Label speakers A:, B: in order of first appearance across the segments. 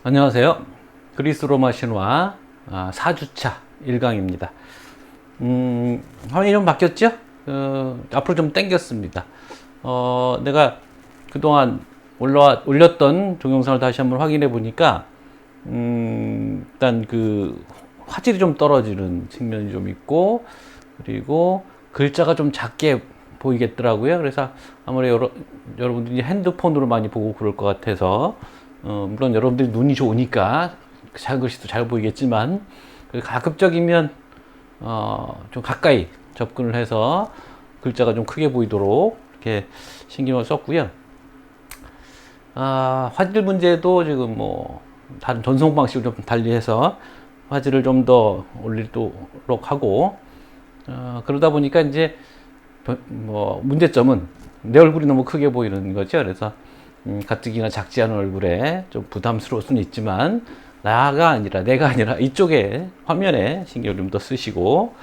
A: 안녕하세요. 그리스 로마 신화 4주차 1강입니다. 화면이 좀 바뀌었죠? 앞으로 좀 당겼습니다. 내가 그동안 올렸던 동영상을 다시 한번 확인해 보니까, 일단 그 화질이 좀 떨어지는 측면이 좀 있고, 그리고 글자가 좀 작게 보이겠더라고요. 그래서 아무래도 여러분들이 핸드폰으로 많이 보고 그럴 것 같아서, 물론 여러분들이 눈이 좋으니까 작은 글씨도 잘 보이겠지만, 가급적이면 좀 가까이 접근을 해서 글자가 좀 크게 보이도록 이렇게 신경을 썼고요. 화질 문제도 지금 뭐 다른 전송 방식을 좀 달리해서 화질을 좀 더 올리도록 하고, 그러다 보니까 이제 뭐 문제점은 내 얼굴이 너무 크게 보이는 거죠. 그래서 가뜩이나 작지 않은 얼굴에 좀 부담스러울 수는 있지만, 내가 아니라 이쪽에 화면에 신경을 좀 더 쓰시고,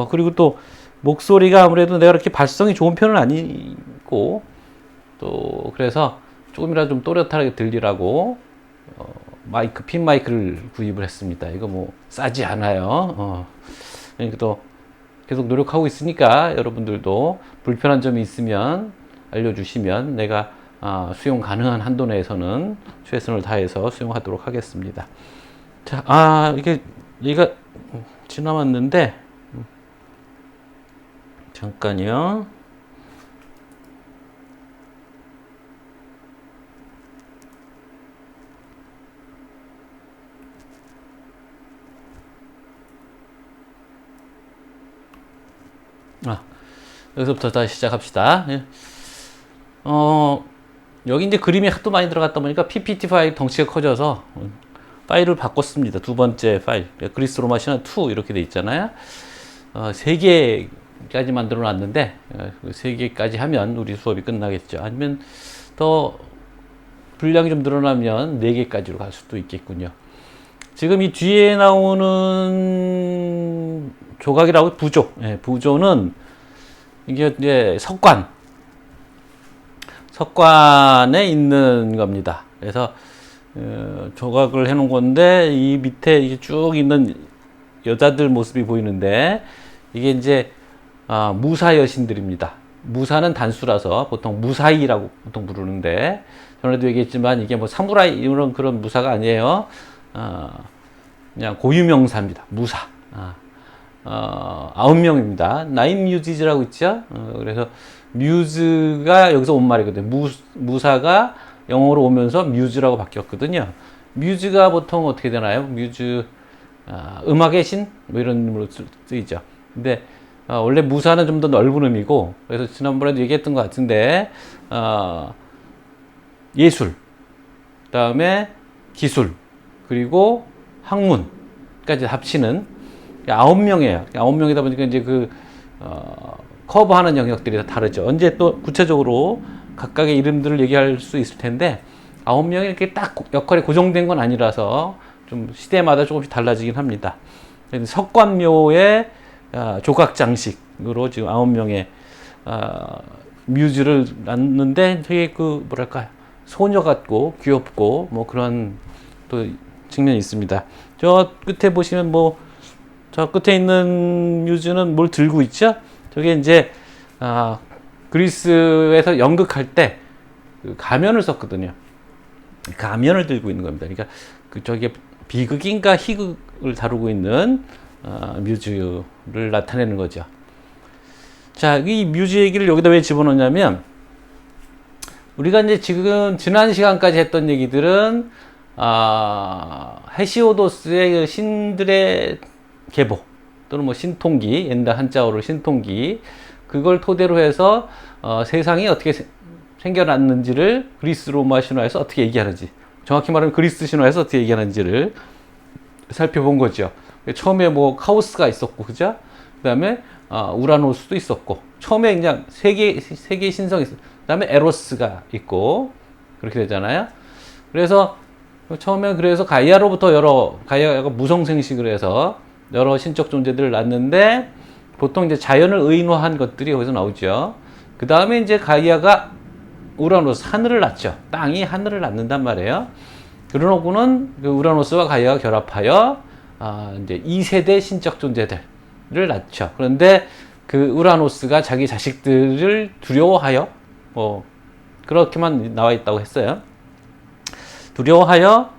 A: 그리고 또 목소리가 아무래도 내가 그렇게 발성이 좋은 편은 아니고, 또 그래서 조금이라도 좀 또렷하게 들리라고 핀 마이크를 구입을 했습니다. 이거 뭐 싸지 않아요. 그러니까 또 계속 노력하고 있으니까 여러분들도 불편한 점이 있으면 알려주시면 내가 수용 가능한 한도 내에서는 최선을 다해서 수용하도록 하겠습니다. 자, 얘가 지나왔는데, 잠깐요. 여기서부터 다시 시작합시다. 예. 여기 이제 그림이 하도 많이 들어갔다 보니까 PPT 파일 덩치가 커져서 파일을 바꿨습니다. 두 번째 파일. 그리스 로마 신화 2 이렇게 돼 있잖아요. 3개까지 만들어 놨는데, 3개까지 하면 우리 수업이 끝나겠죠. 아니면 더 분량이 좀 늘어나면 4개까지로 갈 수도 있겠군요. 지금 이 뒤에 나오는 조각이라고 부조. 부조는 이게 이제 석관에 있는 겁니다. 그래서 조각을 해놓은 건데, 이 밑에 이게 쭉 있는 여자들 모습이 보이는데, 이게 이제 무사 여신들입니다. 무사는 단수라서 보통 무사이라고 보통 부르는데, 전에도 얘기했지만 이게 뭐 사무라이 이런 그런 무사가 아니에요. 그냥 고유명사입니다. 무사. 9명입니다. 나인 뮤지즈라고 있죠. 그래서 뮤즈가 여기서 온 말이거든요. 무사가 영어로 오면서 뮤즈라고 바뀌었거든요. 뮤즈가 보통 어떻게 되나요? 뮤즈, 음악의 신? 뭐 이런 이름으로 쓰이죠. 근데 원래 무사는 좀 더 넓은 의미고, 그래서 지난번에도 얘기했던 것 같은데, 예술, 그 다음에 기술, 그리고 학문까지 합치는 9명이에요. 9명이다 보니까 이제 커버하는 영역들이 다 다르죠. 언제 또 구체적으로 각각의 이름들을 얘기할 수 있을 텐데, 9명이 이렇게 딱 역할이 고정된 건 아니라서 좀 시대마다 조금씩 달라지긴 합니다. 석관묘의 조각 장식으로 지금 9명의 뮤즈를 놨는데, 되게 뭐랄까요, 소녀 같고 귀엽고 뭐 그런 또 측면이 있습니다. 저 끝에 보시면 저 끝에 있는 뮤즈는 뭘 들고 있죠? 저게 이제 그리스에서 연극할 때 가면을 썼거든요. 가면을 들고 있는 겁니다. 그러니까 저게 비극인가 희극을 다루고 있는 뮤즈를 나타내는 거죠. 자, 이 뮤즈 얘기를 여기다 왜 집어넣냐면, 우리가 이제 지난 시간까지 했던 얘기들은 헤시오도스의 신들의 계보, 또는 뭐 신통기, 옛날 한자어로 신통기, 그걸 토대로 해서 세상이 어떻게 생겨났는지를 그리스 로마 신화에서 어떻게 얘기하는지, 정확히 말하면 그리스 신화에서 어떻게 얘기하는지를 살펴본 거죠. 처음에 뭐 카오스가 있었고, 그죠? 그 다음에 우라노스도 있었고, 처음에 그냥 세 개의 신성이 있었고, 그 다음에 에로스가 있고, 그렇게 되잖아요. 그래서 처음에 가이아로부터 가이아가 무성생식을 해서 여러 신적 존재들을 낳는데, 보통 이제 자연을 의인화한 것들이 거기서 나오죠. 그 다음에 이제 가이아가 우라노스, 하늘을 낳죠. 땅이 하늘을 낳는단 말이에요. 그러놓고는 그 우라노스와 가이아가 결합하여 이제 2세대 신적 존재들을 낳죠. 그런데 그 우라노스가 자기 자식들을 두려워하여 그렇게만 나와 있다고 했어요. 두려워하여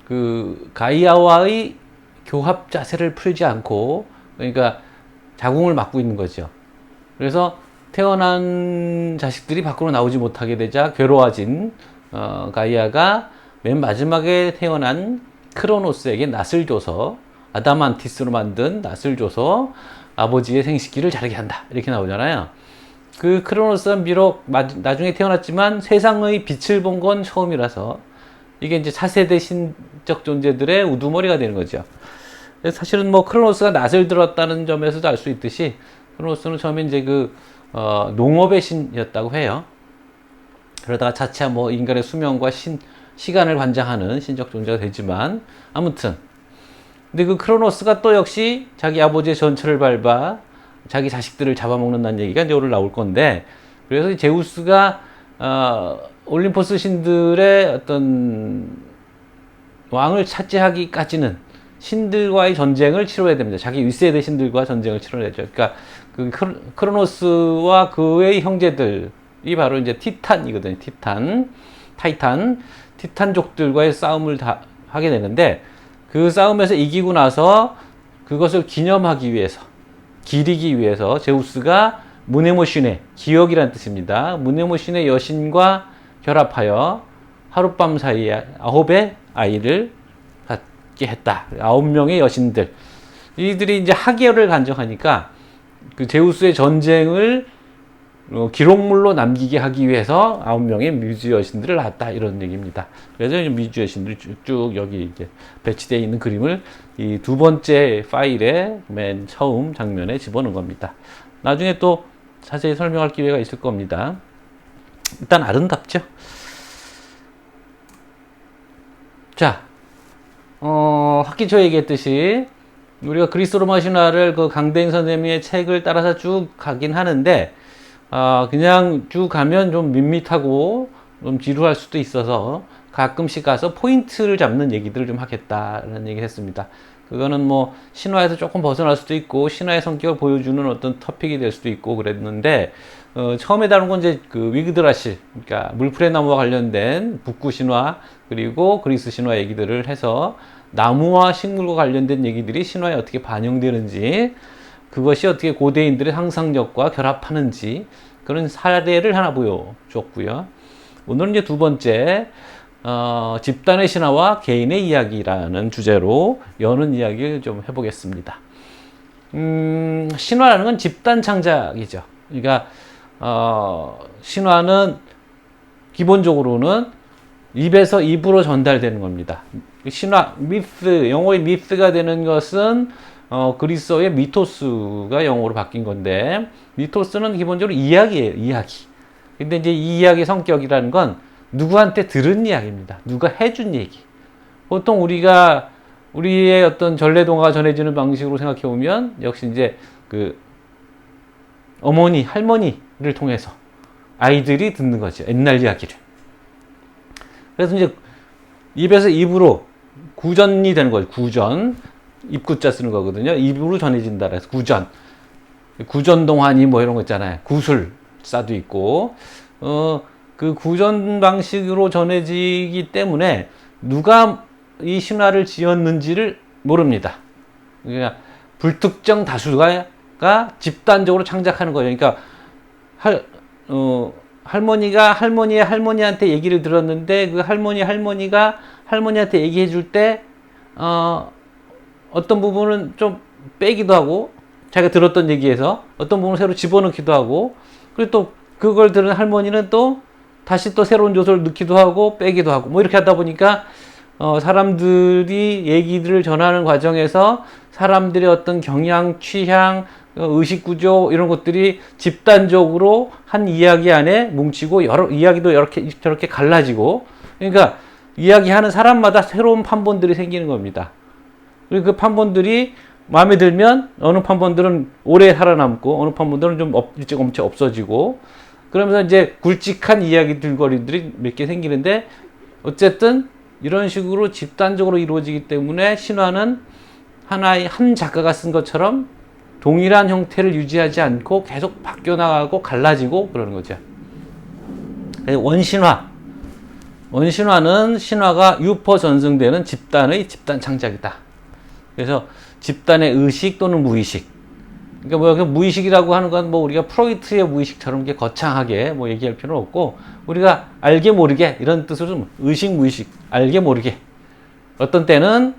A: 그 가이아와의 교합 자세를 풀지 않고, 그러니까 자궁을 막고 있는 거죠. 그래서 태어난 자식들이 밖으로 나오지 못하게 되자 괴로워진 가이아가 맨 마지막에 태어난 크로노스에게 낫을 줘서, 아다만티스로 만든 낫을 줘서 아버지의 생식기를 자르게 한다, 이렇게 나오잖아요. 그 크로노스는 비록 나중에 태어났지만 세상의 빛을 본 건 처음이라서 이게 이제 차세대 신적 존재들의 우두머리가 되는 거죠. 사실은 뭐 크로노스가 낫을 들었다는 점에서도 알 수 있듯이, 크로노스는 처음에 이제 농업의 신이었다고 해요. 그러다가 차차 뭐 인간의 수명과 시간을 관장하는 신적 존재가 되지만, 아무튼 근데 그 크로노스가 또 역시 자기 아버지의 전철을 밟아 자기 자식들을 잡아먹는다는 얘기가 이제 오늘 나올 건데, 그래서 제우스가 올림포스 신들의 어떤 왕을 차지하기까지는 신들과의 전쟁을 치러야 됩니다. 자기 윗세대 신들과 전쟁을 치러야 되죠. 그러니까 그 크로노스와 그의 형제들이 바로 이제 티탄이거든요. 티탄족들과의 싸움을 다 하게 되는데, 그 싸움에서 이기고 나서 그것을 기념하기 위해서, 기리기 위해서 제우스가 무네모신의, 기억이라는 뜻입니다. 무네모신의 여신과 결합하여 하룻밤 사이에 9의 아이를 갖게 했다. 9명의 여신들. 이들이 이제 하계를 간청하니까 그 제우스의 전쟁을 기록물로 남기게 하기 위해서 9명의 뮤즈 여신들을 낳았다, 이런 얘기입니다. 그래서 뮤즈 여신들이 쭉 여기 이제 배치되어 있는 그림을 이 두 번째 파일의 맨 처음 장면에 집어넣은 겁니다. 나중에 또 자세히 설명할 기회가 있을 겁니다. 일단 아름답죠? 자, 학기 초에 얘기했듯이 우리가 그리스 로마 신화를 그 강대인 선생님의 책을 따라서 쭉 가긴 하는데, 그냥 쭉 가면 좀 밋밋하고 좀 지루할 수도 있어서 가끔씩 가서 포인트를 잡는 얘기들을 좀 하겠다라는 얘기를 했습니다. 그거는 뭐 신화에서 조금 벗어날 수도 있고 신화의 성격을 보여주는 어떤 토픽이 될 수도 있고 그랬는데, 처음에 다룬 건 이제 그 위그드라실, 그러니까 물풀의 나무와 관련된 북구 신화 그리고 그리스 신화 얘기들을 해서 나무와 식물과 관련된 얘기들이 신화에 어떻게 반영되는지, 그것이 어떻게 고대인들의 상상력과 결합하는지, 그런 사례를 하나 보여줬고요. 오늘은 이제 두 번째, 집단의 신화와 개인의 이야기라는 주제로 여는 이야기를 좀 해보겠습니다. 신화라는 건 집단 창작이죠. 그러니까 신화는 기본적으로는 입에서 입으로 전달되는 겁니다. 신화, 미스, 영어의 미스가 되는 것은 그리스어의 미토스가 영어로 바뀐 건데, 미토스는 기본적으로 이야기예요, 이야기. 근데 이제 이 이야기의 성격이라는 건 누구한테 들은 이야기입니다. 누가 해준 얘기. 보통 우리가 우리의 어떤 전래동화가 전해지는 방식으로 생각해 보면 역시 이제 그 어머니, 할머니를 통해서 아이들이 듣는 거죠. 옛날 이야기를. 그래서 이제 입에서 입으로 구전이 되는 거죠. 구전. 입구자 쓰는 거거든요. 입으로 전해진다. 그래서 구전. 구전동화니 뭐 이런 거 있잖아요. 구술사도 있고. 그 구전 방식으로 전해지기 때문에 누가 이 신화를 지었는지를 모릅니다. 그러니까 불특정 다수가 집단적으로 창작하는 거예요. 그러니까 할머니가 할머니의 할머니한테 얘기를 들었는데, 그 할머니가 할머니한테 얘기해 줄 때 어떤 부분은 좀 빼기도 하고, 자기가 들었던 얘기에서 어떤 부분을 새로 집어넣기도 하고, 그리고 또 그걸 들은 할머니는 또 다시 또 새로운 요소를 넣기도 하고 빼기도 하고, 뭐 이렇게 하다 보니까 사람들이 얘기들을 전하는 과정에서 사람들의 어떤 경향, 취향, 의식 구조 이런 것들이 집단적으로 한 이야기 안에 뭉치고, 여러 이야기도 이렇게 저렇게 갈라지고, 그러니까 이야기하는 사람마다 새로운 판본들이 생기는 겁니다. 그리고 그 판본들이 마음에 들면 어느 판본들은 오래 살아남고 어느 판본들은 좀 일찍 없어지고, 그러면서 이제 굵직한 이야기들거리들이 몇 개 생기는데, 어쨌든 이런 식으로 집단적으로 이루어지기 때문에 신화는 하나의 한 작가가 쓴 것처럼 동일한 형태를 유지하지 않고 계속 바뀌어 나가고 갈라지고 그러는 거죠. 원신화는 신화가 유포 전승되는 집단의 집단 창작이다. 그래서 집단의 의식 또는 무의식. 그러니까 무의식이라고 하는 건 우리가 프로이트의 무의식처럼 게 거창하게 얘기할 필요는 없고, 우리가 알게 모르게 이런 뜻으로 의식 무의식 알게 모르게, 어떤 때는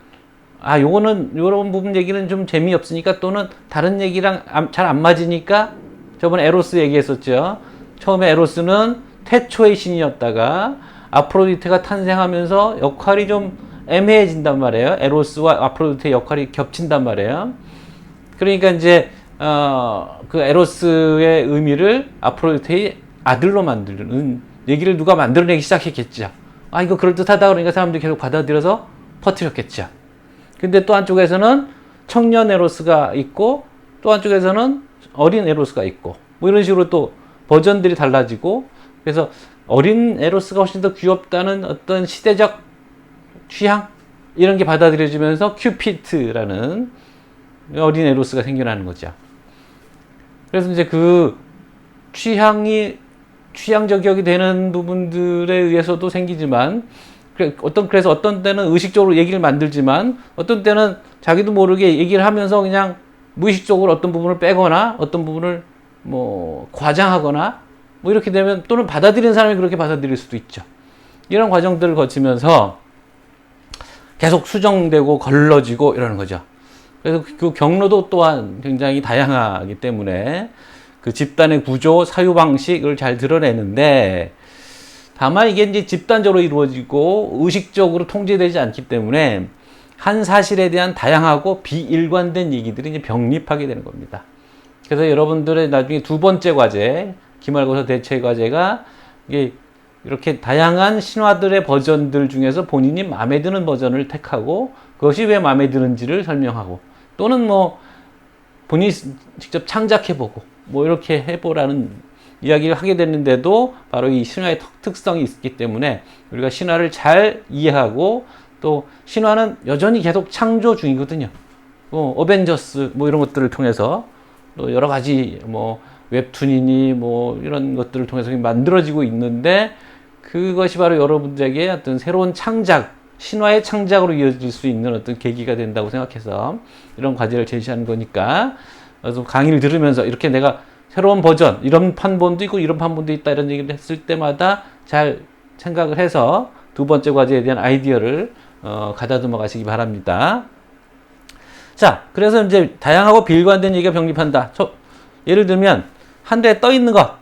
A: 요거는 요런 부분 얘기는 좀 재미없으니까, 또는 다른 얘기랑 잘 안 맞으니까, 저번에 에로스 얘기했었죠. 처음에 에로스는 태초의 신이었다가 아프로디테가 탄생하면서 역할이 좀 애매해진단 말이에요. 에로스와 아프로디테의 역할이 겹친단 말이에요. 그러니까 이제 그 에로스의 의미를 아프로디테의 아들로 만드는 얘기를 누가 만들어내기 시작했겠죠. 이거 그럴듯하다 그러니까 사람들이 계속 받아들여서 퍼뜨렸겠죠. 근데 또 한쪽에서는 청년 에로스가 있고, 또 한쪽에서는 어린 에로스가 있고, 이런 식으로 또 버전들이 달라지고, 그래서 어린 에로스가 훨씬 더 귀엽다는 어떤 시대적 취향, 이런 게 받아들여지면서 큐피트라는 어린 에로스가 생겨나는 거죠. 그래서 이제 그 취향저격이 되는 부분들에 의해서도 생기지만, 그래서 어떤 때는 의식적으로 얘기를 만들지만, 어떤 때는 자기도 모르게 얘기를 하면서 그냥 무의식적으로 어떤 부분을 빼거나, 어떤 부분을 과장하거나, 이렇게 되면, 또는 받아들이는 사람이 그렇게 받아들일 수도 있죠. 이런 과정들을 거치면서 계속 수정되고 걸러지고 이러는 거죠. 그래서 그 경로도 또한 굉장히 다양하기 때문에 그 집단의 구조, 사유 방식을 잘 드러내는데, 다만 이게 이제 집단적으로 이루어지고 의식적으로 통제되지 않기 때문에 한 사실에 대한 다양하고 비일관된 얘기들이 이제 병립하게 되는 겁니다. 그래서 여러분들의 나중에 두 번째 과제, 기말고사 대체 과제가 이게 이렇게 다양한 신화들의 버전들 중에서 본인이 마음에 드는 버전을 택하고, 그것이 왜 마음에 드는지를 설명하고, 또는 본인이 직접 창작해보고 이렇게 해보라는 이야기를 하게 됐는데도, 바로 이 신화의 특성이 있기 때문에 우리가 신화를 잘 이해하고, 또 신화는 여전히 계속 창조 중이거든요. 어벤져스 이런 것들을 통해서 또 여러 가지 웹툰이니 이런 것들을 통해서 만들어지고 있는데, 그것이 바로 여러분들에게 어떤 새로운 창작, 신화의 창작으로 이어질 수 있는 어떤 계기가 된다고 생각해서 이런 과제를 제시하는 거니까, 그래서 강의를 들으면서 이렇게 내가 새로운 버전, 이런 판본도 있고 이런 판본도 있다, 이런 얘기를 했을 때마다 잘 생각을 해서 두 번째 과제에 대한 아이디어를 가다듬어 가시기 바랍니다. 자, 그래서 이제 다양하고 비일관된 얘기가 병립한다. 예를 들면 한 대에 떠 있는 것,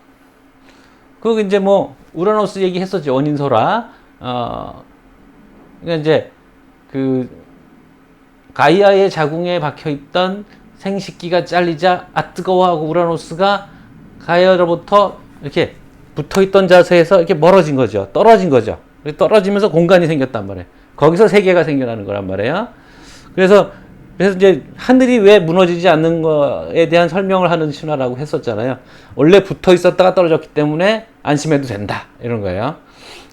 A: 그거 이제 우라노스 얘기했었죠. 원인설화. 그러니까 이제 그 가이아의 자궁에 박혀 있던 생식기가 잘리자 뜨거워하고 우라노스가 가이아로부터 이렇게 붙어 있던 자세에서 이렇게 멀어진 거죠. 떨어진 거죠. 떨어지면서 공간이 생겼단 말이에요. 거기서 세계가 생겨나는 거란 말이에요. 그래서 이제 하늘이 왜 무너지지 않는 거에 대한 설명을 하는 신화라고 했었잖아요. 원래 붙어 있었다가 떨어졌기 때문에 안심해도 된다, 이런 거예요.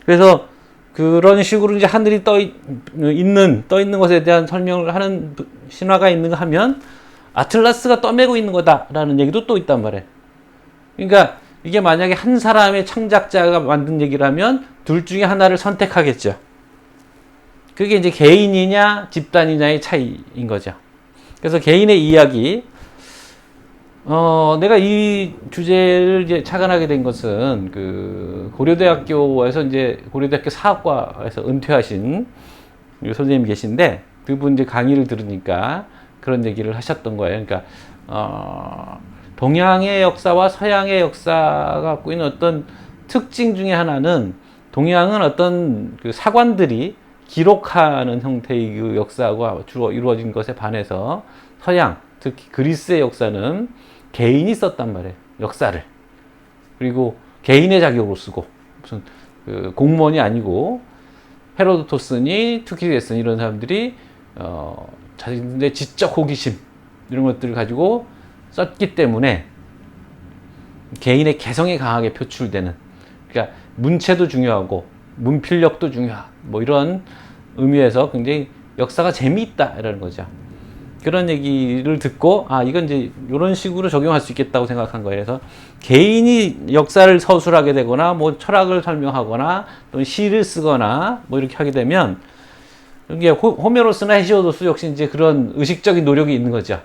A: 그래서 그런 식으로 이제 하늘이 떠 있는 것에 대한 설명을 하는 신화가 있는가 하면, 아틀라스가 떠매고 있는 거다라는 얘기도 또 있단 말이에요. 그러니까 이게 만약에 한 사람의 창작자가 만든 얘기라면 둘 중에 하나를 선택하겠죠. 그게 이제 개인이냐 집단이냐의 차이인 거죠. 그래서 개인의 이야기, 내가 이 주제를 이제 착안하게 된 것은 고려대학교에서 고려대학교 사학과에서 은퇴하신 선생님이 계신데, 그분 이제 강의를 들으니까 그런 얘기를 하셨던 거예요. 그러니까 동양의 역사와 서양의 역사가 갖고 있는 어떤 특징 중에 하나는, 동양은 어떤 사관들이 기록하는 형태의 그 역사가 주로 이루어진 것에 반해서, 서양, 특히 그리스의 역사는 개인이 썼단 말이에요. 역사를. 그리고 개인의 자격으로 쓰고, 무슨 공무원이 아니고, 헤로도토스니 투키디데스니 이런 사람들이 자신들의 지적 호기심 이런 것들을 가지고 썼기 때문에, 개인의 개성이 강하게 표출되는, 그러니까 문체도 중요하고 문필력도 중요하고 뭐 이런 의미에서 굉장히 역사가 재미있다라는 거죠. 그런 얘기를 듣고 이건 이제 이런 식으로 적용할 수 있겠다고 생각한 거예요. 그래서 개인이 역사를 서술하게 되거나 뭐 철학을 설명하거나 또는 시를 쓰거나 뭐 이렇게 하게 되면 이게 호메로스나 헤시오도스 역시 이제 그런 의식적인 노력이 있는 거죠.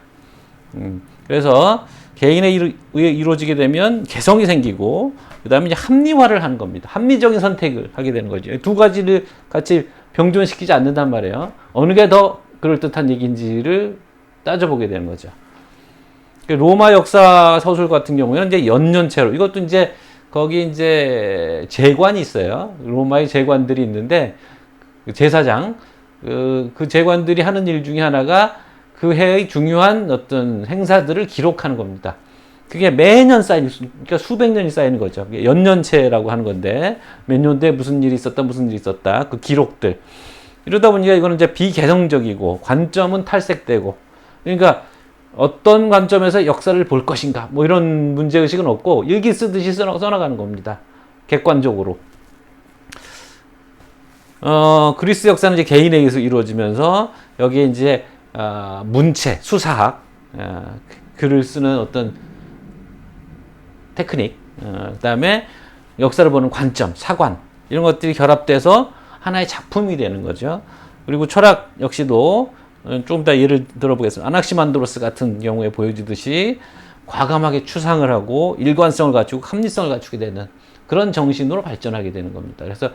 A: 그래서 개인에 의해 이루어지게 되면 개성이 생기고 그 다음에 이제 합리화를 하는 겁니다. 합리적인 선택을 하게 되는 거죠. 두 가지를 같이 병존시키지 않는단 말이에요. 어느 게 더 그럴듯한 얘기인지를 따져보게 되는 거죠. 로마 역사 서술 같은 경우에는 이제 연년체로, 이것도 이제 거기 이제 제관이 있어요. 로마의 제관들이 있는데 제사장, 그 제관들이 하는 일 중에 하나가 그 해의 중요한 어떤 행사들을 기록하는 겁니다. 그게 매년 그러니까 수백 년이 쌓이는 거죠. 연년체라고 하는 건데, 몇 년도에 무슨 일이 있었다, 그 기록들. 이러다 보니까 이거는 이제 비개성적이고, 관점은 탈색되고, 그러니까 어떤 관점에서 역사를 볼 것인가, 뭐 이런 문제의식은 없고, 일기 쓰듯이 써나가는 겁니다. 객관적으로. 그리스 역사는 이제 개인에 의해서 이루어지면서, 여기에 이제, 문체, 수사학, 글을 쓰는 어떤 테크닉, 그 다음에 역사를 보는 관점, 사관, 이런 것들이 결합돼서 하나의 작품이 되는 거죠. 그리고 철학 역시도 조금 더 예를 들어보겠습니다. 아낙시만드로스 같은 경우에 보여주듯이 과감하게 추상을 하고 일관성을 갖추고 합리성을 갖추게 되는 그런 정신으로 발전하게 되는 겁니다. 그래서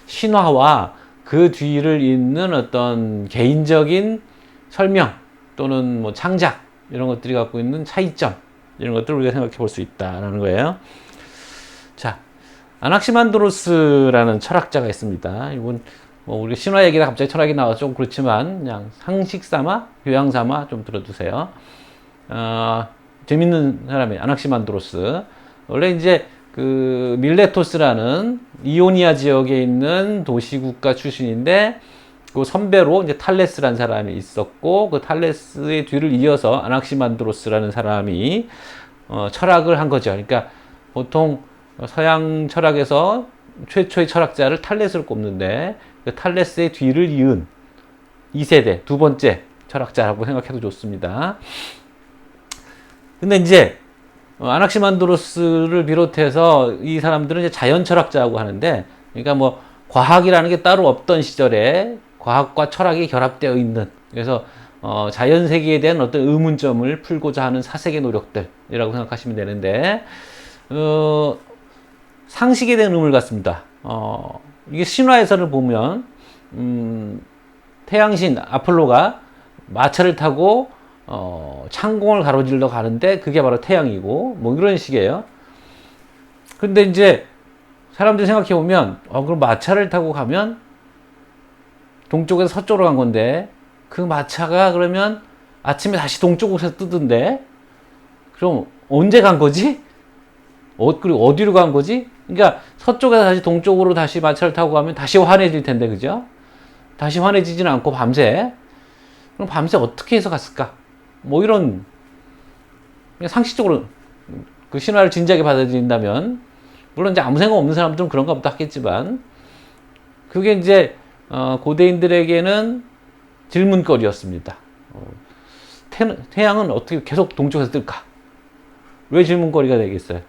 A: 신화와 그 뒤를 잇는 어떤 개인적인 설명 또는 뭐 창작, 이런 것들이 갖고 있는 차이점, 이런 것들을 우리가 생각해 볼 수 있다라는 거예요. 자, 아낙시만드로스라는 철학자가 있습니다. 이분 뭐 우리가 신화 얘기라 갑자기 철학이 나와서 좀 그렇지만 그냥 상식 삼아, 교양 삼아 좀 들어두세요. 재밌는 사람이에요. 아낙시만드로스. 원래 이제 그 밀레토스라는 이오니아 지역에 있는 도시국가 출신인데, 그 선배로 이제 탈레스라는 사람이 있었고, 그 탈레스의 뒤를 이어서 아낙시만드로스라는 사람이 철학을 한 거죠. 그러니까 보통 서양 철학에서 최초의 철학자를 탈레스를 꼽는데, 그 탈레스의 뒤를 이은 2세대, 두 번째 철학자라고 생각해도 좋습니다. 근데 이제 아낙시만드로스를 비롯해서 이 사람들은 이제 자연 철학자라고 하는데, 그러니까 뭐 과학이라는 게 따로 없던 시절에 과학과 철학이 결합되어 있는, 그래서 자연 세계에 대한 어떤 의문점을 풀고자 하는 사색의 노력들이라고 생각하시면 되는데, 상식에 대한 의문을 갖습니다. 이게 신화에서를 보면 태양신 아폴로가 마차를 타고 창공을 가로질러 가는데 그게 바로 태양이고, 뭐 이런 식이에요. 근데 이제 사람들이 생각해 보면 그럼 마차를 타고 가면 동쪽에서 서쪽으로 간 건데, 그 마차가 그러면 아침에 다시 동쪽으로 뜨던데, 그럼 언제 간 거지? 그리고 어디로 간 거지? 그러니까 서쪽에서 다시 동쪽으로 다시 마차를 타고 가면 다시 환해질 텐데, 그죠? 다시 환해지지는 않고 밤새. 그럼 밤새 어떻게 해서 갔을까? 뭐 이런, 그냥 상식적으로 그 신화를 진지하게 받아들인다면, 물론 이제 아무 생각 없는 사람들은 그런가 보다 하겠지만, 그게 이제 고대인들에게는 질문거리였습니다. 태양은 어떻게 계속 동쪽에서 뜰까? 왜 질문거리가 되겠어요?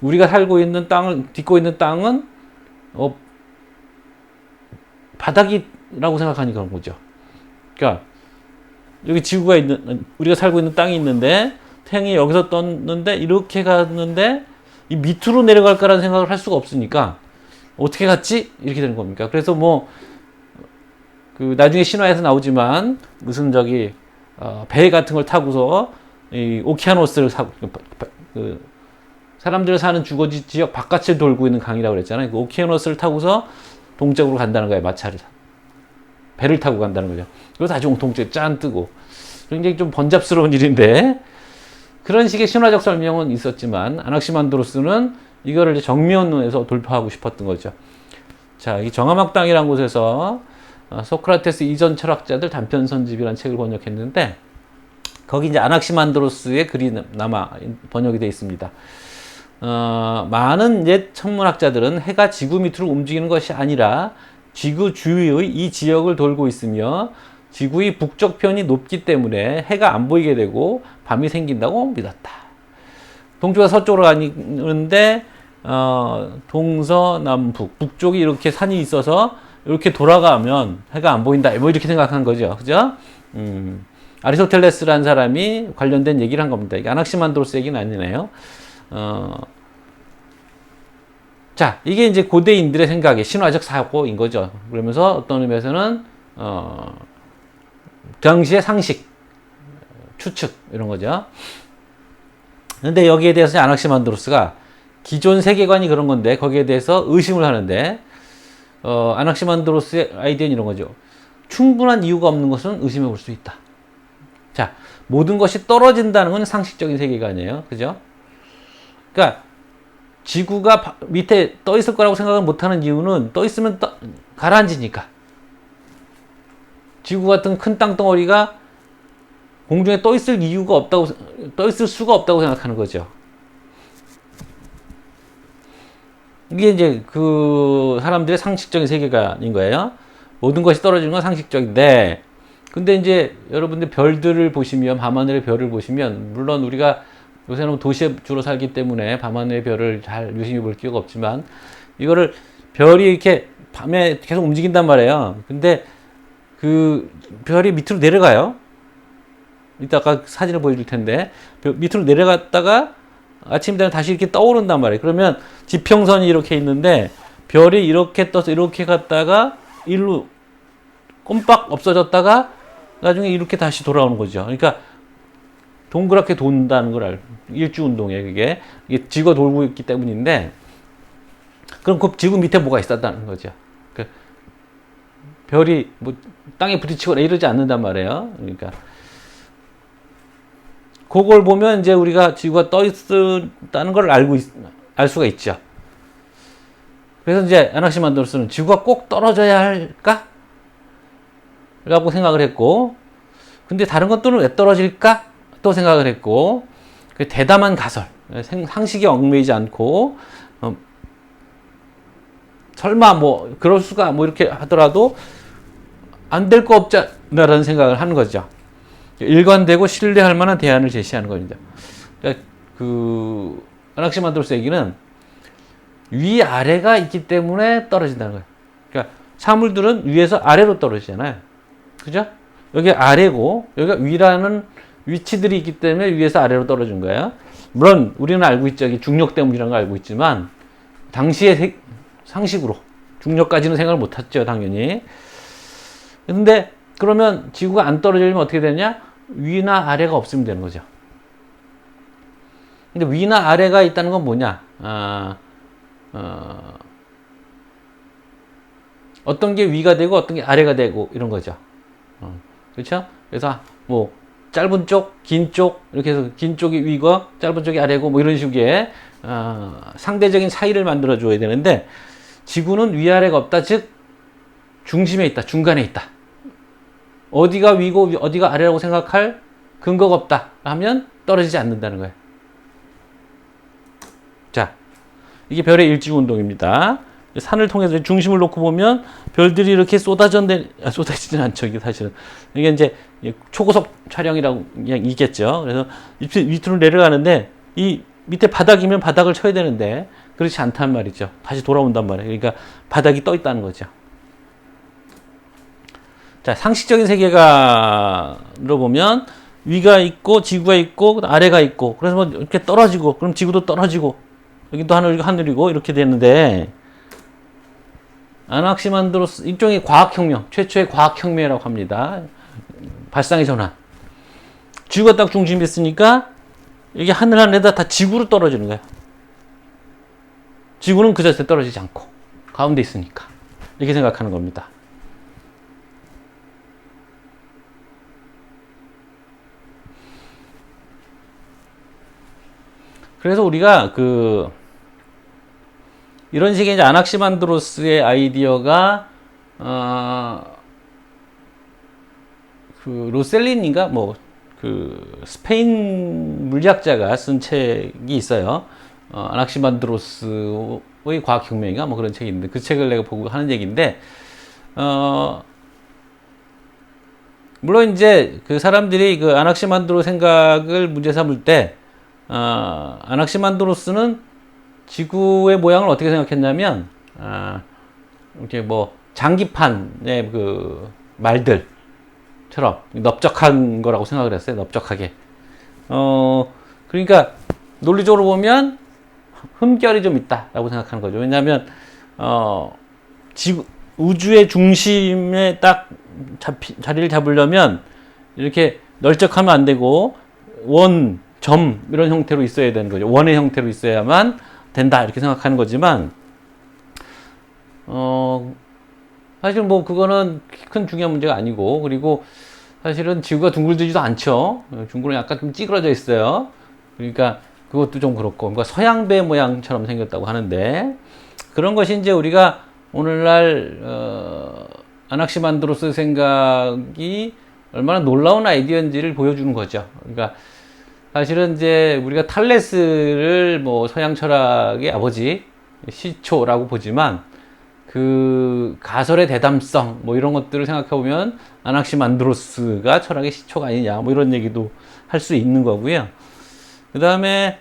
A: 우리가 살고 있는 딛고 있는 땅은 바닥이라고 생각하니까 그런 거죠. 그러니까 여기 지구가 우리가 살고 있는 땅이 있는데, 태양이 여기서 떴는데 이렇게 갔는데 이 밑으로 내려갈 거라는 생각을 할 수가 없으니까 어떻게 갔지? 이렇게 되는 겁니까? 그래서 뭐 그 나중에 신화에서 나오지만 무슨 배 같은 걸 타고서 이 오키아노스를 사람들 사는 주거지 지역 바깥을 돌고 있는 강이라고 그랬잖아요. 그 오키아노스를 타고서 동쪽으로 간다는 거예요. 배를 타고 간다는 거죠. 그래서 다시 동쪽에 짠 뜨고, 굉장히 좀 번잡스러운 일인데, 그런 식의 신화적 설명은 있었지만 아낙시만드로스는 이거를 이제 정면에서 돌파하고 싶었던 거죠. 자, 이 정화막당이라는 곳에서 소크라테스 이전 철학자들 단편 선집이라는 책을 번역했는데, 거기 이제 아낙시만드로스의 글이 남아 번역이 되어 있습니다. 많은 옛 천문학자들은 해가 지구 밑으로 움직이는 것이 아니라 지구 주위의 이 지역을 돌고 있으며 지구의 북쪽 편이 높기 때문에 해가 안 보이게 되고 밤이 생긴다고 믿었다. 동쪽과 서쪽으로 가는데 동서남북 북쪽이 이렇게 산이 있어서 이렇게 돌아가면 해가 안 보인다. 뭐 이렇게 생각한 거죠. 그죠? 아리스토텔레스라는 사람이 관련된 얘기를 한 겁니다. 이게 아낙시만드로스 얘기는 아니네요. 자, 이게 이제 고대인들의 생각의 신화적 사고인 거죠. 그러면서 어떤 의미에서는 당시의 상식, 추측 이런 거죠. 근데 여기에 대해서 아낙시만드로스가 기존 세계관이 그런 건데 거기에 대해서 의심을 하는데 아낙시만드로스의 아이디어는 이런 거죠. 충분한 이유가 없는 것은 의심해 볼 수 있다. 자, 모든 것이 떨어진다는 건 상식적인 세계관이에요. 그죠? 그러니까 지구가 밑에 떠 있을 거라고 생각을 못하는 이유는 떠 있으면 가라앉으니까. 지구 같은 큰 땅덩어리가 공중에 떠 있을 이유가 없다고, 떠 있을 수가 없다고 생각하는 거죠. 이게 이제 그 사람들의 상식적인 세계관인 거예요. 모든 것이 떨어지는 건 상식적인데, 근데 이제 여러분들 별들을 보시면, 밤하늘의 별을 보시면, 물론 우리가 요새는 도시에 주로 살기 때문에 밤하늘의 별을 잘 유심히 볼 기회가 없지만, 이거를 별이 이렇게 밤에 계속 움직인단 말이에요. 근데 그 별이 밑으로 내려가요. 이따가 사진을 보여줄 텐데, 밑으로 내려갔다가 아침 되면 다시 이렇게 떠오른단 말이에요. 그러면 지평선이 이렇게 있는데, 별이 이렇게 떠서 이렇게 갔다가 일로 꼼빡 없어졌다가 나중에 이렇게 다시 돌아오는 거죠. 그러니까 동그랗게 돈다는 걸 일주운동에 이게 지구가 돌고 있기 때문인데, 그럼 그 지구 밑에 뭐가 있었다는 거죠. 그러니까 별이 뭐 땅에 부딪히거나 이러지 않는단 말이에요. 그러니까 그걸 보면 이제 우리가 지구가 떠 있다는 걸 알 수가 있죠. 그래서 이제 아낙시만드로스는 지구가 꼭 떨어져야 할까? 라고 생각을 했고, 근데 다른 것들은 왜 떨어질까? 또 생각을 했고, 그 대담한 가설, 상식에 얽매이지 않고, 설마 뭐 그럴 수가 뭐 이렇게 하더라도 안 될 거 없잖아라는 생각을 하는 거죠. 일관되고 신뢰할 만한 대안을 제시하는 겁니다. 그러니까 그 아낙시만드로스 얘기는 위아래가 있기 때문에 떨어진다는 거예요. 그러니까 사물들은 위에서 아래로 떨어지잖아요. 그죠? 여기 아래고 여기가 위라는 위치들이 있기 때문에 위에서 아래로 떨어진 거예요. 물론 우리는 알고 있죠. 중력 때문이라는 걸 알고 있지만 당시의 상식으로 중력까지는 생각을 못했죠. 당연히. 근데 그러면 지구가 안 떨어지면 어떻게 되냐? 위나 아래가 없으면 되는 거죠. 근데 위나 아래가 있다는 건 뭐냐? 어떤 게 위가 되고 어떤 게 아래가 되고 이런 거죠. 그렇죠? 그래서 뭐 짧은 쪽, 긴 쪽 이렇게 해서 긴 쪽이 위고 짧은 쪽이 아래고 뭐 이런 식의 상대적인 차이를 만들어 줘야 되는데 지구는 위아래가 없다. 즉 중심에 있다. 중간에 있다. 어디가 위고 어디가 아래라고 생각할 근거가 없다 하면 떨어지지 않는다는 거예요. 자, 이게 별의 일지운동입니다. 산을 통해서 중심을 놓고 보면 별들이 이렇게 쏟아지진 않죠. 이게 사실은 이게 이제 초고속 촬영이라고 그냥 있겠죠. 그래서 밑으로 내려가는데 이 밑에 바닥이면 바닥을 쳐야 되는데 그렇지 않단 말이죠. 다시 돌아온단 말이에요. 그러니까 바닥이 떠 있다는 거죠. 자, 상식적인 세계관으로 보면 위가 있고 지구가 있고 아래가 있고 그래서 뭐 이렇게 떨어지고 그럼 지구도 떨어지고 여기도 하늘이고 이렇게 되는데 아낙시만드로스 일종의 과학혁명, 최초의 과학혁명이라고 합니다. 발상의 전환. 지구가 딱 중심에 있으니까 이게 하늘에다 다 지구로 떨어지는 거예요. 지구는 그 자체에 떨어지지 않고 가운데 있으니까 이렇게 생각하는 겁니다. 그래서 우리가 이런 식의 이제 아낙시만드로스의 아이디어가 로셀린인가 그 스페인 물리학자가 쓴 책이 있어요. 아낙시만드로스의 과학혁명인가 뭐 그런 책이 있는데 그 책을 내가 보고 하는 얘기인데 물론 이제 그 사람들이 그 아낙시만드로 생각을 문제 삼을 때 아낙시만드로스는 지구의 모양을 어떻게 생각했냐면 이렇게 뭐 장기판의 그 말들처럼 넓적한 거라고 생각을 했어요. 넓적하게. 그러니까 논리적으로 보면 흠결이 좀 있다라고 생각하는 거죠. 왜냐하면 우주의 중심에 딱 자리를 잡으려면 이렇게 널쩍하면 안 되고 원, 점 이런 형태로 있어야 되는 거죠. 원의 형태로 있어야만 된다 이렇게 생각하는 거지만 사실 뭐 그거는 큰 중요한 문제가 아니고 그리고 사실은 지구가 둥글지도 않죠. 둥글은 약간 좀 찌그러져 있어요. 그러니까 그것도 좀 그렇고 그러니까 서양배 모양처럼 생겼다고 하는데 그런 것이 이제 우리가 오늘날 아낙시만드로스 생각이 얼마나 놀라운 아이디어인지를 보여주는 거죠. 그러니까 사실은 이제 우리가 탈레스를 뭐 서양 철학의 아버지 시초라고 보지만 그 가설의 대담성 뭐 이런 것들을 생각해 보면 아낙시만드로스가 철학의 시초가 아니냐 뭐 이런 얘기도 할 수 있는 거고요. 그 다음에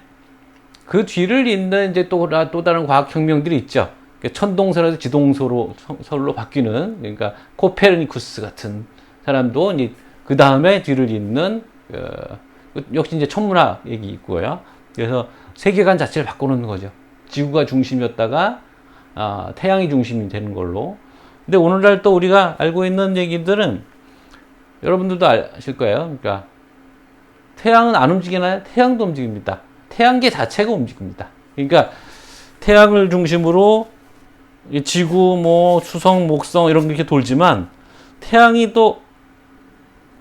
A: 그 뒤를 잇는 이제 또 다른 과학혁명들이 있죠. 천동설에서 지동설로 바뀌는 그러니까 코페르니쿠스 같은 사람도 이제 그 다음에 뒤를 잇는 역시 이제 천문학 얘기 있고요. 그래서 세계관 자체를 바꿔놓는 거죠. 지구가 중심이었다가 태양이 중심이 되는 걸로. 근데 오늘날 또 우리가 알고 있는 얘기들은 여러분들도 아실 거예요. 그러니까 태양은 안 움직이나요? 태양도 움직입니다. 태양계 자체가 움직입니다. 그러니까 태양을 중심으로 지구, 뭐 수성, 목성 이런 게 이렇게 돌지만 태양이 또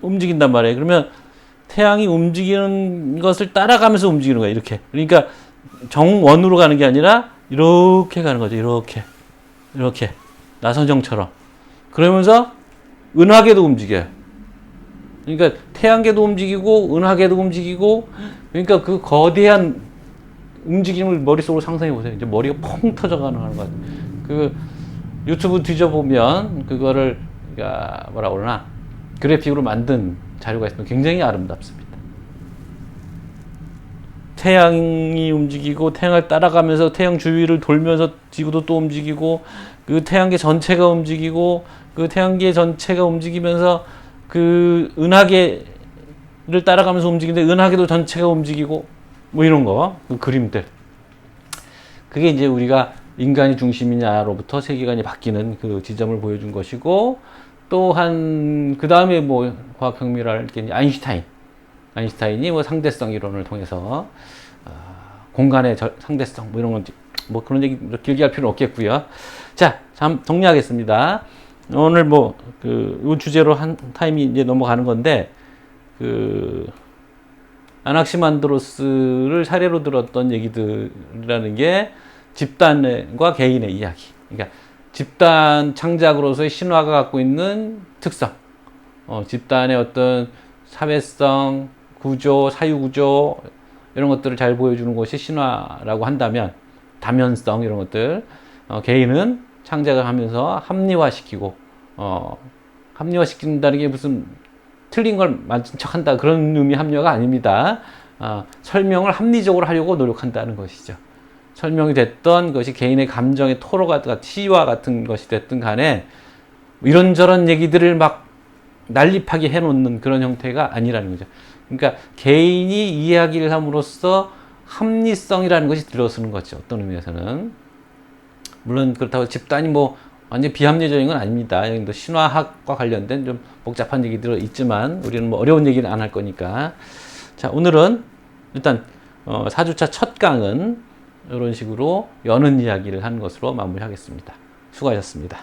A: 움직인단 말이에요. 그러면 태양이 움직이는 것을 따라가면서 움직이는 거예요. 이렇게. 그러니까 정원으로 가는 게 아니라 이렇게 가는 거죠. 이렇게 나선정처럼. 그러면서 은하계도 움직여요. 그러니까 태양계도 움직이고 은하계도 움직이고 그러니까 그 거대한 움직임을 머릿속으로 상상해 보세요. 이제 머리가 펑 터져가는 것. 그 유튜브 뒤져보면 그거를 뭐라 그러나 그래픽으로 만든 자료가 있으면 굉장히 아름답습니다. 태양이 움직이고 태양을 따라가면서 태양 주위를 돌면서 지구도 또 움직이고 그 태양계 전체가 움직이고 그 태양계 전체가 움직이면서 그 은하계를 따라가면서 움직이는데 은하계도 전체가 움직이고 뭐 이런 거, 그 그림들. 그게 이제 우리가 인간이 중심이냐로부터 세계관이 바뀌는 그 지점을 보여준 것이고 또한 그 다음에 뭐 과학혁명을 할 게 아인슈타인이 뭐 상대성 이론을 통해서 공간의 상대성 뭐 이런 건 뭐 그런 얘기 길게 할 필요는 없겠고요. 자, 참 정리하겠습니다. 오늘 뭐 이 주제로 한 타임이 이제 넘어가는 건데 아낙시만드로스를 사례로 들었던 얘기들이라는 게 집단과 개인의 이야기. 그러니까 집단 창작으로서의 신화가 갖고 있는 특성, 집단의 어떤 사회성, 구조, 사유구조 이런 것들을 잘 보여주는 것이 신화라고 한다면 다면성 이런 것들, 개인은 창작을 하면서 합리화시키고 합리화시킨다는 게 무슨 틀린 걸 맞은 척한다 그런 의미 합리화가 아닙니다. 설명을 합리적으로 하려고 노력한다는 것이죠. 설명이 됐던 것이 개인의 감정의 토로가 시와 같은 것이 됐든 간에 이런저런 얘기들을 막 난립하게 해놓는 그런 형태가 아니라는 거죠. 그러니까 개인이 이야기를 함으로써 합리성이라는 것이 들어서는 거죠. 어떤 의미에서는. 물론 그렇다고 집단이 뭐 완전 비합리적인 건 아닙니다. 여기 신화학과 관련된 좀 복잡한 얘기들은 있지만 우리는 뭐 어려운 얘기는 안 할 거니까. 자, 오늘은 일단 4주차 첫 강은 이런 식으로 여는 이야기를 하는 것으로 마무리하겠습니다. 수고하셨습니다.